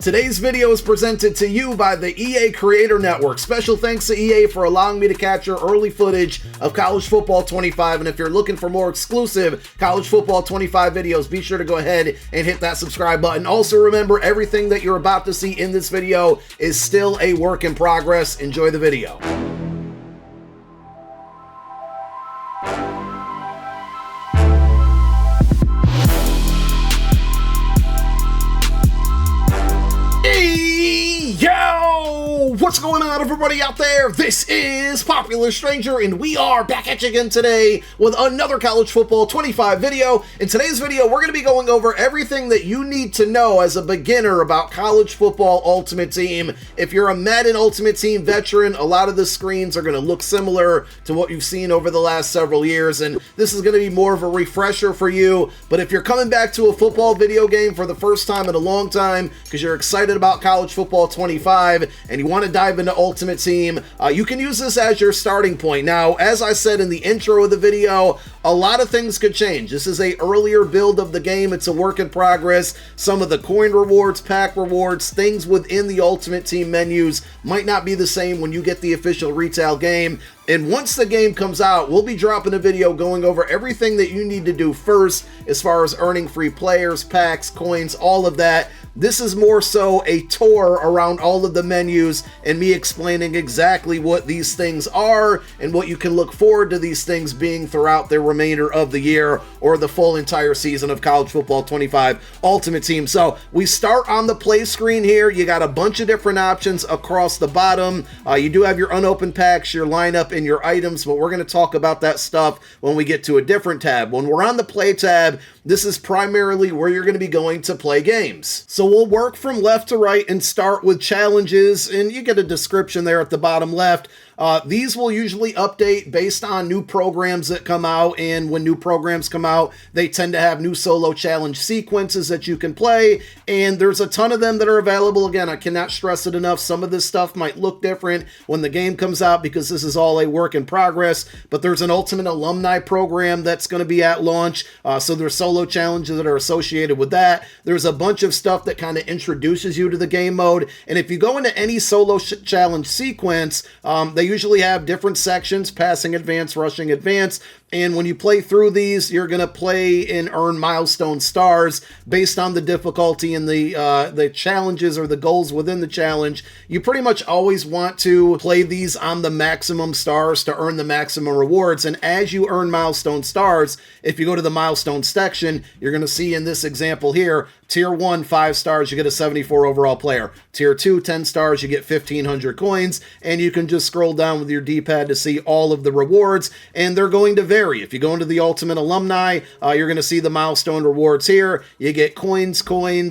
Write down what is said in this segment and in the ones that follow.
Today's video is presented to you by the EA Creator Network. Special thanks to EA for allowing me to capture early footage of College Football 25, and if you're looking for more exclusive College Football 25 videos, be sure to go ahead and hit that subscribe button. Also remember, everything that you're about to see in this video is still a work in progress. Enjoy the video. Yo! What's going on, everybody out there? This is Popular Stranger, and we are back at you again today with another College Football 25 video. In today's video, we're going to be going over everything that you need to know as a beginner about College Football Ultimate Team. If you're a Madden Ultimate Team veteran, a lot of the screens are going to look similar to what you've seen over the last several years, and this is going to be more of a refresher for you. But if you're coming back to a football video game for the first time in a long time because you're excited about College Football 25 and you want to dive into Ultimate Team, you can use this as your starting point. Now, as I said in the intro of the video, a lot of things could change. This is a earlier build of the game. It's a work in progress. Some of the coin rewards, pack rewards, things within the Ultimate Team menus might not be the same when you get the official retail game. And once the game comes out, we'll be dropping a video going over everything that you need to do first as far as earning free players, packs, coins, all of that. This is more so a tour around all of the menus and me explaining exactly what these things are and what you can look forward to these things being throughout the remainder of the year or the full entire season of College Football 25 Ultimate Team. So we start on the play screen here. You got a bunch of different options across the bottom. You do have your unopened packs, your lineup, and your items, but we're going to talk about that stuff when we get to a different tab. When we're on the play tab, this is primarily where you're going to be going to play games. So we'll work from left to right and start with challenges, and you get a description there at the bottom left. These will usually update based on new programs that come out, and when new programs come out, they tend to have new solo challenge sequences that you can play, and there's a ton of them that are available. Again, I cannot stress it enough. Some of this stuff might look different when the game comes out because this is all a work in progress, but there's an Ultimate Alumni program that's going to be at launch, so there's solo challenges that are associated with that. There's a bunch of stuff that kind of introduces you to the game mode, and if you go into any solo challenge sequence, they usually have different sections: passing advance, rushing advance, and when you play through these, you're going to play and earn milestone stars based on the difficulty and the challenges or the goals within the challenge. You pretty much always want to play these on the maximum stars to earn the maximum rewards, and as you earn milestone stars, if you go to the milestone section, you're going to see in this example here, Tier 1, 5 stars, you get a 74 overall player. Tier 2, 10 stars, you get 1,500 coins, and you can just scroll down with your D-pad to see all of the rewards, and they're going to vary. If you go into the Ultimate Alumni, you're going to see the milestone rewards here. You get coins,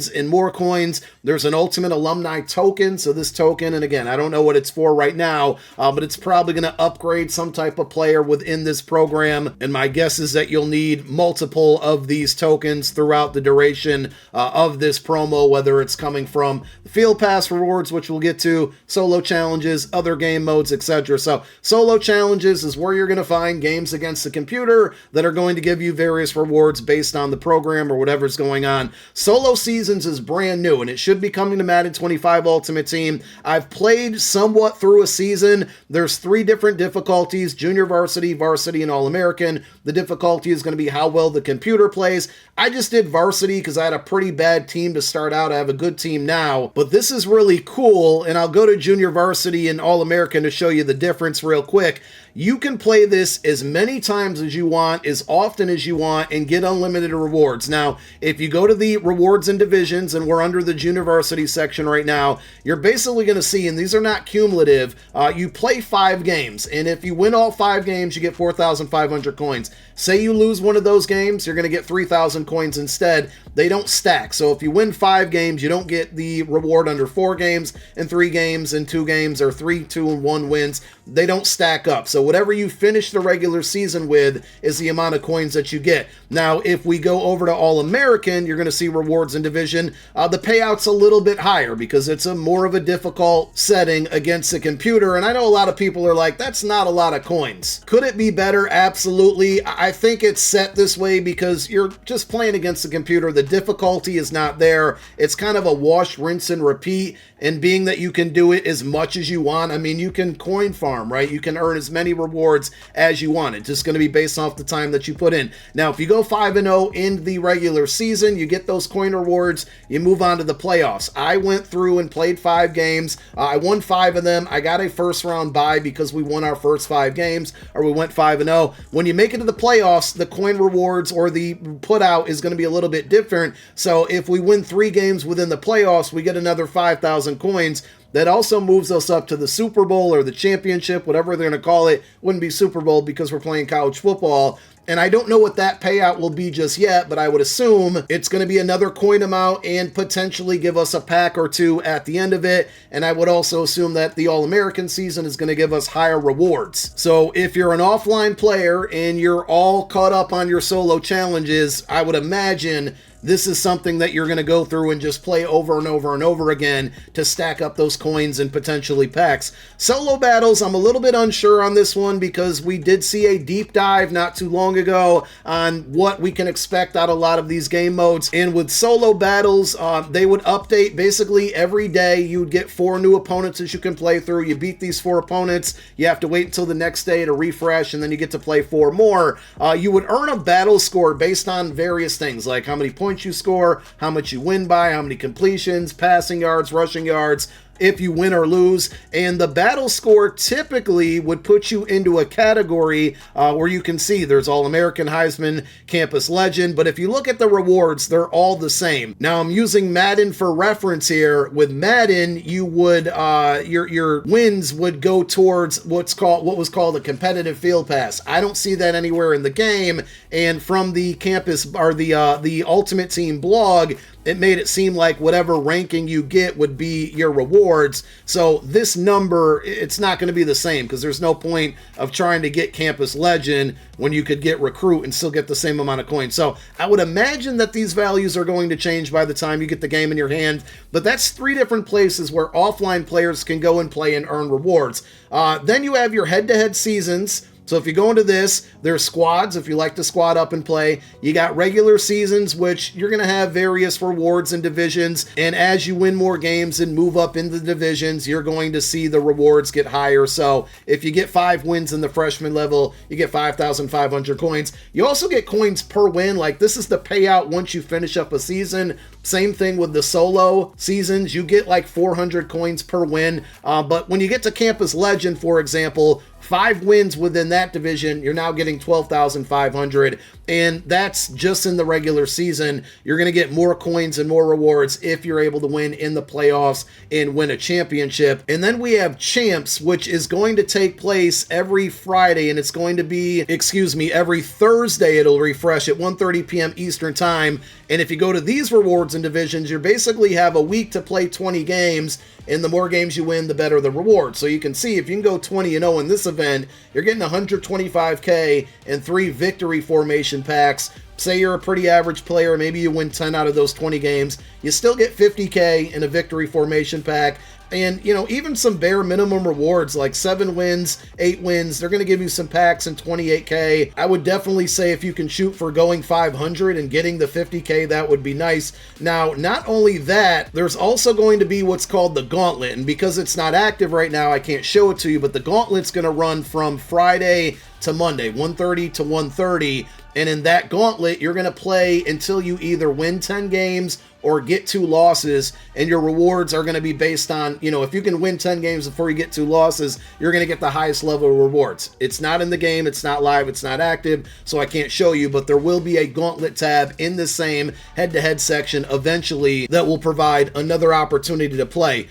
and more coins. There's an Ultimate Alumni token, so this token, and again, I don't know what it's for right now, but it's probably going to upgrade some type of player within this program, and my guess is that you'll need multiple of these tokens throughout the duration of this promo, whether it's coming from the Field Pass rewards, which we'll get to, solo challenges, other game modes, etc. So solo challenges is where you're going to find games against the computer that are going to give you various rewards based on the program or whatever's going on. Solo seasons is brand new, and it should be coming to Madden 25 Ultimate Team. I've played somewhat through a season. There's 3 different difficulties: Junior Varsity, Varsity, and All-American. The difficulty is going to be how well the computer plays. I just did Varsity because I had a pretty bad team to start out. I have a good team now, but this is really cool, and I'll go to Junior Varsity and All-American to show you the difference real quick. You can play this as many times as you want, as often as you want, and get unlimited rewards. Now, if you go to the rewards and divisions, and we're under the Junior Varsity section right now, you're basically going to see, and these are not cumulative, you play 5 games, and if you win all 5 games, you get 4,500 coins. Say you lose one of those games, you're going to get 3,000 coins instead. They don't stack, so if you win 5 games, you don't get the reward under 4 games, and 3 games, and 2 games, or 3, 2, and 1 wins. They don't stack up. So whatever you finish the regular season with is the amount of coins that you get. Now, if we go over to All-American, you're going to see rewards and division. The payout's a little bit higher because it's a more of a difficult setting against a computer. And I know a lot of people are like, that's not a lot of coins. Could it be better? Absolutely. I think it's set this way because you're just playing against the computer. The difficulty is not there. It's kind of a wash, rinse, and repeat. And being that you can do it as much as you want, I mean, you can coin farm, right? You can earn as many rewards as you want. It's just going to be based off the time that you put in. Now, if you go 5-0 in the regular season, you get those coin rewards, you move on to the playoffs. I went through and played 5 games. I won 5 of them. I got a first round bye because we won our first 5 games, or we went 5-0. When you make it to the playoffs, the coin rewards or the put out is going to be a little bit different. So if we win 3 games within the playoffs, we get another 5,000 coins. That also moves us up to the Super Bowl or the championship, whatever they're going to call it. Wouldn't be Super Bowl because we're playing college football. And I don't know what that payout will be just yet, but I would assume it's going to be another coin amount and potentially give us a pack or 2 at the end of it. And I would also assume that the All-American season is going to give us higher rewards. So if you're an offline player and you're all caught up on your solo challenges, I would imagine this is something that you're going to go through and just play over and over and over again to stack up those coins and potentially packs. Solo battles, I'm a little bit unsure on this one because we did see a deep dive not too long ago on what we can expect out of a lot of these game modes. And with solo battles, they would update basically every day. You would get 4 new opponents that you can play through. You beat these 4 opponents. You have to wait until the next day to refresh, and then you get to play 4 more. You would earn a battle score based on various things, like how many points you score, how much you win by, how many completions, passing yards, rushing yards, if you win or lose. And the battle score typically would put you into a category where you can see there's All-American, Heisman, Campus Legend, but if you look at the rewards, they're all the same. Now, I'm using Madden for reference here. With Madden, you would your wins would go towards what was called a competitive field pass. I don't see that anywhere in the game, and from the campus or the Ultimate Team blog, it made it seem like whatever ranking you get would be your rewards. So this number, it's not going to be the same because there's no point of trying to get Campus Legend when you could get Recruit and still get the same amount of coins. So I would imagine that these values are going to change by the time you get the game in your hand. But that's 3 different places where offline players can go and play and earn rewards. Then you have your head-to-head seasons. So if you go into this, there's squads, if you like to squad up and play. You got regular seasons, which you're going to have various rewards and divisions. And as you win more games and move up into the divisions, you're going to see the rewards get higher. So if you get 5 wins in the freshman level, you get 5,500 coins. You also get coins per win. Like, this is the payout once you finish up a season. Same thing with the solo seasons. You get like 400 coins per win. But when you get to Campus Legend, for example, 5 wins within that division, you're now getting 12,500, and that's just in the regular season. You're going to get more coins and more rewards if you're able to win in the playoffs and win a championship. And then we have Champs, which is going to take place every Friday, and it's going to be, every Thursday. It'll refresh at 1:30 p.m. Eastern Time. And if you go to these rewards and divisions, you basically have a week to play 20 games, and the more games you win, the better the reward. So you can see if you can go 20-0 in this event, you're getting 125K and 3 victory formation packs. Say you're a pretty average player, maybe you win 10 out of those 20 games, you still get 50K in a victory formation pack. And, you know, even some bare minimum rewards like 7 wins, 8 wins, they're going to give you some packs and 28K. I would definitely say if you can shoot for going 500 and getting the 50K, that would be nice. Now, not only that, there's also going to be what's called the Gauntlet. And because it's not active right now, I can't show it to you, but the Gauntlet's going to run from Friday to Monday, 1:30 to 1:30. And in that gauntlet, you're going to play until you either win 10 games or get 2 losses, and your rewards are going to be based on, you know, if you can win 10 games before you get 2 losses, you're going to get the highest level of rewards. It's not in the game, it's not live, it's not active, so I can't show you, but there will be a gauntlet tab in the same head-to-head section eventually that will provide another opportunity to play.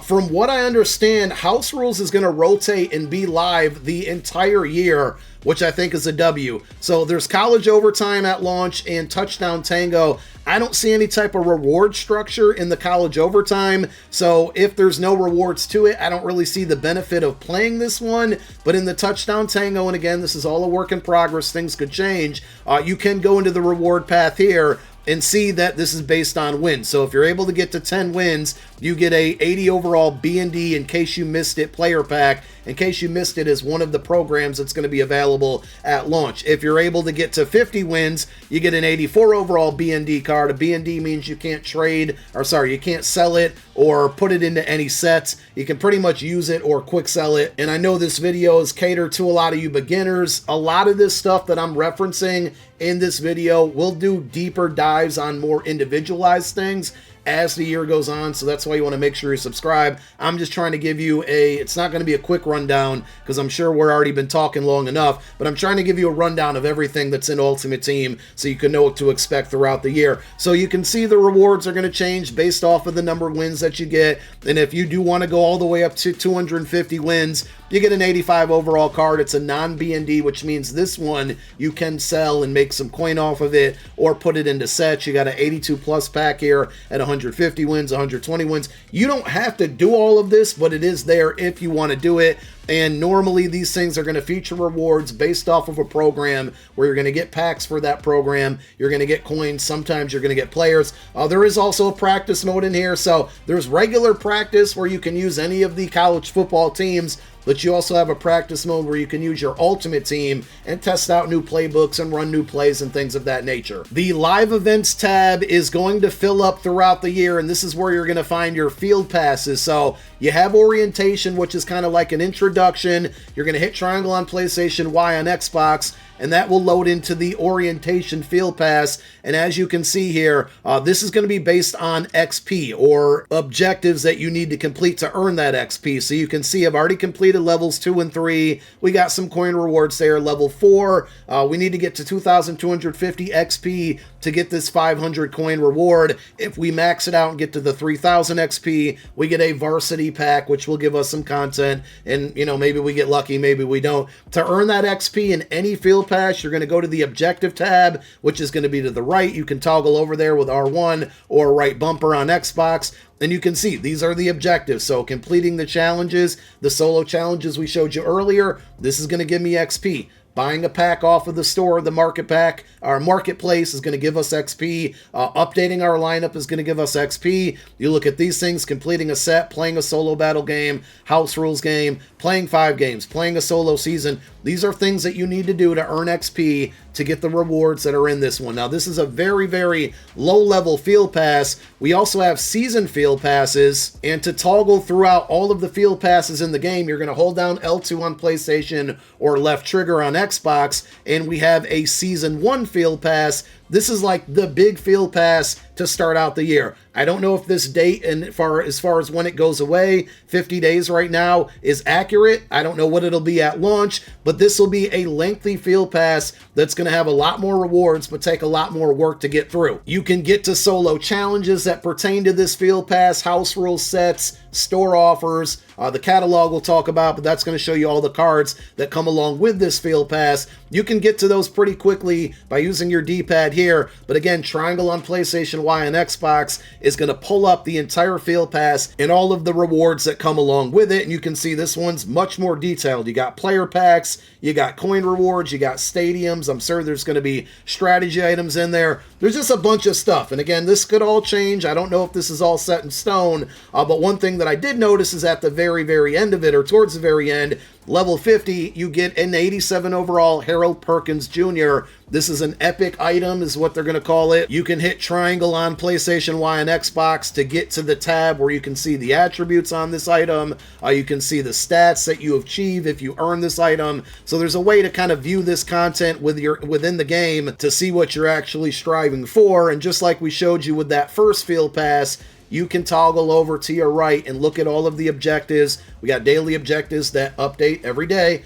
From what I understand, House Rules is going to rotate and be live the entire year which I think is a W. So there's college overtime at launch and touchdown tango. I don't see any type of reward structure in the college overtime, so if there's no rewards to it, I don't really see the benefit of playing this one. But in the touchdown tango, and again, this is all a work in progress, things could change, you can go into the reward path here and see that this is based on wins. So if you're able to get to 10 wins, you get a 80 overall B&D in case you missed it player pack. In case you missed it, is one of the programs that's going to be available at launch. If you're able to get to 50 wins, you get an 84 overall B&D card. A B&D means you can't you can't sell it or put it into any sets. You can pretty much use it or quick sell it. And I know this video is catered to a lot of you beginners. A lot of this stuff that I'm referencing in this video, we'll do deeper dives on more individualized things as the year goes on, so that's why you want to make sure you subscribe. I'm just trying to give you it's not going to be a quick rundown because I'm sure we're already been talking long enough, but I'm trying to give you a rundown of everything that's in Ultimate Team so you can know what to expect throughout the year. So you can see the rewards are going to change based off of the number of wins that you get, and if you do want to go all the way up to 250 wins, you get an 85 overall card. It's a non-B&D, which means this one you can sell and make some coin off of it or put it into sets. You got an 82 plus pack here at 150 wins, 120 wins. You don't have to do all of this, but it is there if you want to do it. And normally these things are going to feature rewards based off of a program where you're going to get packs for that program. You're going to get coins. Sometimes you're going to get players. There is also a practice mode in here. So there's regular practice where you can use any of the college football teams, but you also have a practice mode where you can use your ultimate team and test out new playbooks and run new plays and things of that nature. The live events tab is going to fill up throughout the year, and this is where you're going to find your field passes. So you have orientation, which is kind of like an introduction. You're going to hit triangle on PlayStation, Y on Xbox, and that will load into the orientation field pass. And as you can see here, this is going to be based on XP or objectives that you need to complete to earn that XP. So you can see I've already completed levels 2 and 3. We got some coin rewards there. Level 4, we need to get to 2,250 XP to get this 500 coin reward. If we max it out and get to the 3,000 XP, we get a varsity pack, which will give us some content. And, maybe we get lucky, maybe we don't. To earn that XP in any field pass, you're going to go to the objective tab, which is going to be to the right. You can toggle over there with R1 or right bumper on Xbox. And you can see these are the objectives. So completing the challenges, the solo challenges we showed you earlier, this is going to give me XP. Buying a pack off of the store, the market pack, our marketplace is going to give us XP. Updating our lineup is going to give us XP. You look at these things, completing a set, playing a solo battle game, house rules game, playing 5 games, playing a solo season. These are things that you need to do to earn XP to get the rewards that are in this one. Now, this is a very, very low-level field pass. We also have season field passes, and to toggle throughout all of the field passes in the game, you're going to hold down L2 on PlayStation or left trigger on Xbox, and we have a Season 1 field pass. This is like the big field pass to start out the year. I don't know if this date and as far as when it goes away, 50 days right now, is accurate. I don't know what it'll be at launch, but this will be a lengthy field pass that's going to have a lot more rewards, but take a lot more work to get through. You can get to solo challenges that pertain to this field pass, house rule sets, store offers, the catalog we'll talk about, but that's going to show you all the cards that come along with this field pass. You can get to those pretty quickly by using your D-pad here, but again, triangle on PlayStation, Y on Xbox is going to pull up the entire field pass and all of the rewards that come along with it, and you can see this one's much more detailed. You got player packs, you got coin rewards, you got stadiums. I'm sure there's going to be strategy items in there. There's just a bunch of stuff, and again, this could all change. I don't know if this is all set in stone, but one thing that I did notice is at the very, very end of it, or towards the very end, level 50, you get an 87 overall Harold Perkins Jr. This is an epic item, is what they're going to call it. You can hit triangle on PlayStation, Y, and Xbox to get to the tab where you can see the attributes on this item. You can see the stats that you achieve if you earn this item. So there's a way to kind of view this content within the game to see what you're actually striving for. And just like we showed you with that first field pass, you can toggle over to your right and look at all of the objectives. We got daily objectives that update every day.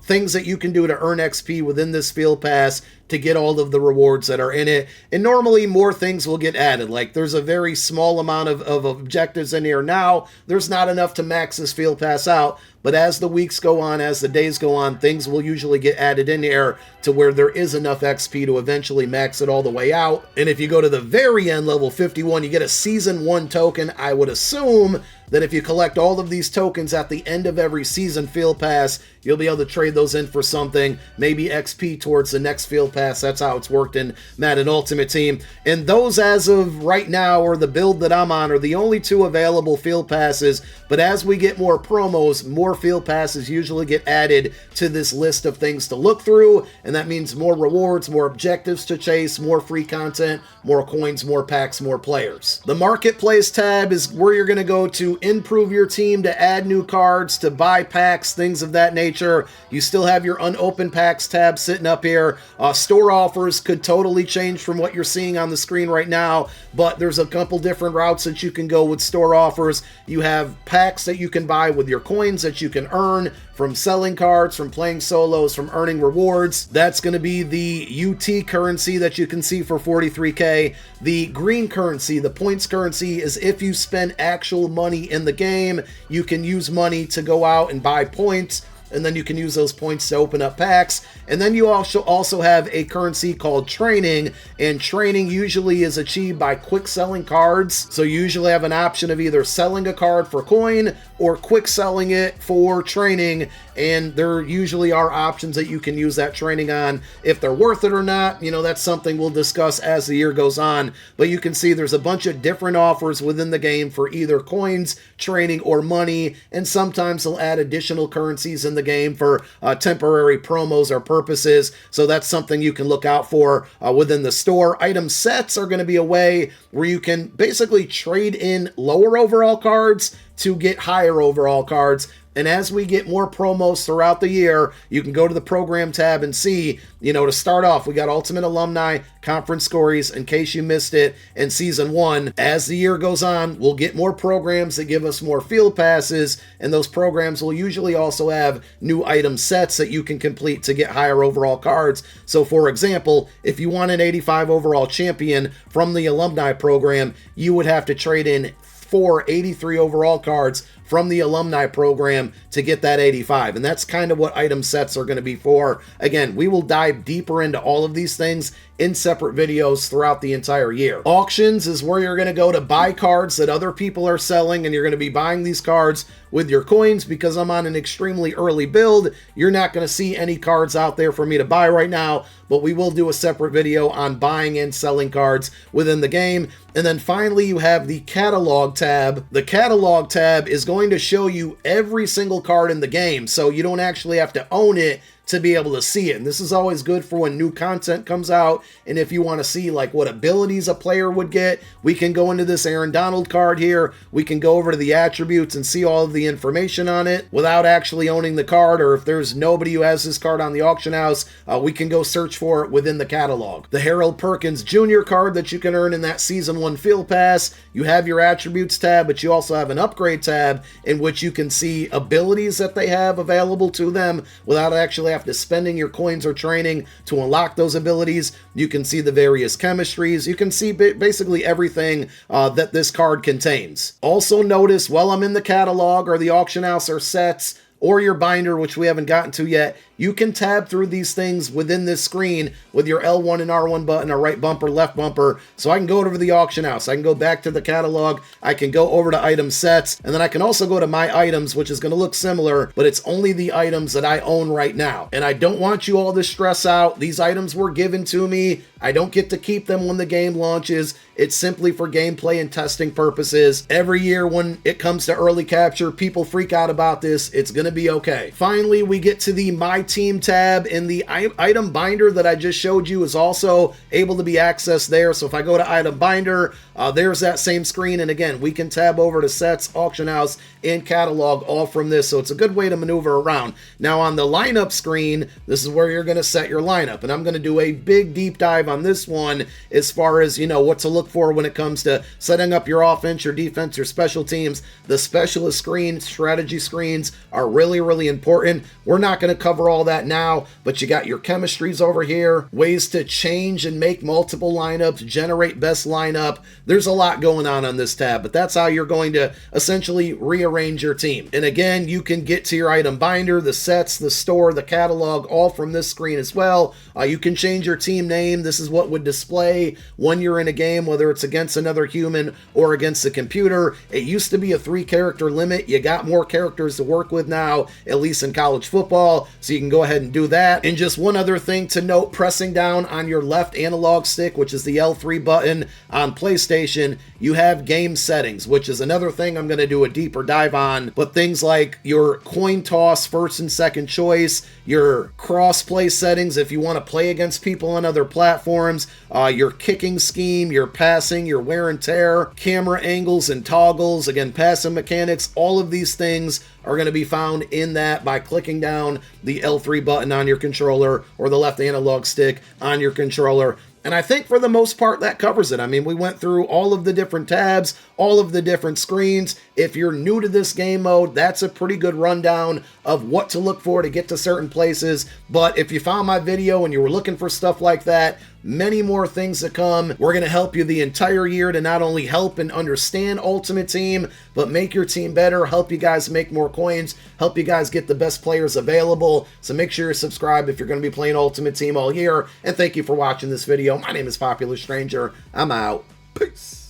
Things that you can do to earn XP within this field pass to get all of the rewards that are in it. And normally more things will get added. Like there's a very small amount of objectives in here now. There's not enough to max this field pass out. But as the weeks go on, as the days go on, things will usually get added in here to where there is enough XP to eventually max it all the way out. And if you go to the very end, level 51, you get a Season 1 token. I would assume that if you collect all of these tokens at the end of every season field pass, you'll be able to trade those in for something, maybe XP towards the next field pass. That's how it's worked in Madden Ultimate Team. And those, as of right now, or the build that I'm on, are the only 2 available field passes. But as we get more promos, more field passes usually get added to this list of things to look through, and that means more rewards, more objectives to chase, more free content, more coins, more packs, more players. The Marketplace tab is where you're going to go to improve your team, to add new cards, to buy packs, things of that nature. You still have your unopened packs tab sitting up here. Store offers could totally change from what you're seeing on the screen right now, but there's a couple different routes that you can go with store offers. You have packs that you can buy with your coins that you can earn from selling cards, from playing solos, from earning rewards. That's going to be the UT currency that you can see for 43K. The green currency, the points currency, is if you spend actual money in the game, you can use money to go out and buy points, and then you can use those points to open up packs. And then you also have a currency called training, and training usually is achieved by quick selling cards. So you usually have an option of either selling a card for coin or quick selling it for training, and there usually are options that you can use that training on. If they're worth it or not, you know, that's something we'll discuss as the year goes on. But you can see there's a bunch of different offers within the game for either coins, training, or money, and sometimes they'll add additional currencies in the game for temporary promos or purposes. So that's something you can look out for within the store. Item sets are going to be a way where you can basically trade in lower overall cards to get higher overall cards. And as we get more promos throughout the year, you can go to the program tab and see, you know, to start off, we got Ultimate Alumni, Conference Stories, in case you missed it, and Season 1. As the year goes on, we'll get more programs that give us more field passes, and those programs will usually also have new item sets that you can complete to get higher overall cards. So for example, if you want an 85 overall champion from the Alumni program, you would have to trade in 4 83 overall cards from the alumni program to get that 85. And that's kind of what item sets are going to be for. Again, we will dive deeper into all of these things in separate videos throughout the entire year. Auctions is where you're going to go to buy cards that other people are selling, and you're going to be buying these cards with your coins. Because I'm on an extremely early build, you're not going to see any cards out there for me to buy right now, but we will do a separate video on buying and selling cards within the game. And then finally, you have the catalog tab. The catalog tab is going to show you every single card in the game, so you don't actually have to own it to be able to see it. And this is always good for when new content comes out, and if you want to see like what abilities a player would get, we can go into this Aaron Donald card here, we can go over to the attributes and see all of the information on it without actually owning the card. Or if there's nobody who has this card on the auction house, we can go search for it within the catalog. The Harold Perkins Jr. card that you can earn in that Season 1 Field Pass, you have your attributes tab, but you also have an upgrade tab in which you can see abilities that they have available to them without actually after spending your coins or training to unlock those abilities. You can see the various chemistries. You can see basically everything that this card contains. Also notice while I'm in the catalog or the auction house or sets or your binder, which we haven't gotten to yet, you can tab through these things within this screen with your L1 and R1 button, or right bumper, left bumper. So I can go over to the auction house, I can go back to the catalog, I can go over to item sets, and then I can also go to my items, which is going to look similar, but it's only the items that I own right now. And I don't want you all to stress out. These items were given to me. I don't get to keep them when the game launches. It's simply for gameplay and testing purposes. Every year when it comes to early capture, people freak out about this. It's going to be okay. Finally, we get to the My Team tab, and the item binder that I just showed you is also able to be accessed there. So if I go to item binder, there's that same screen, and again, we can tab over to sets, auction house, and catalog all from this. So it's a good way to maneuver around. Now on the lineup screen, this is where you're going to set your lineup, and I'm going to do a big deep dive on this one as far as, you know, what to look for when it comes to setting up your offense, your defense, your special teams. The specialist screen, strategy screens are really, really important. We're not going to cover all all that now, but you got your chemistries over here, ways to change and make multiple lineups, generate best lineup. There's a lot going on this tab, but that's how you're going to essentially rearrange your team. And again, you can get to your item binder, the sets, the store, the catalog, all from this screen as well. You can change your team name. This is what would display when you're in a game, whether it's against another human or against the computer. It used to be a 3-character limit. You got more characters to work with now, at least in college football, so you can go ahead and do that. And just one other thing to note, pressing down on your left analog stick, which is the L3 button on PlayStation, you have game settings, which is another thing I'm going to do a deeper dive on. But things like your coin toss first and second choice, your cross-play settings if you want to play against people on other platforms, your kicking scheme, your passing, your wear and tear, camera angles and toggles, again, passing mechanics, all of these things are going to be found in that by clicking down the L3 button on your controller or the left analog stick on your controller. And I think for the most part that covers it. I mean, we went through all of the different tabs, all of the different screens. If you're new to this game mode, that's a pretty good rundown of what to look for to get to certain places. But if you found my video and you were looking for stuff like that, many more things to come. We're going to help you the entire year to not only help and understand Ultimate Team, but make your team better, help you guys make more coins, help you guys get the best players available. So make sure you subscribe if you're going to be playing Ultimate Team all year. And thank you for watching this video. My name is Popular Stranger. I'm out. Peace.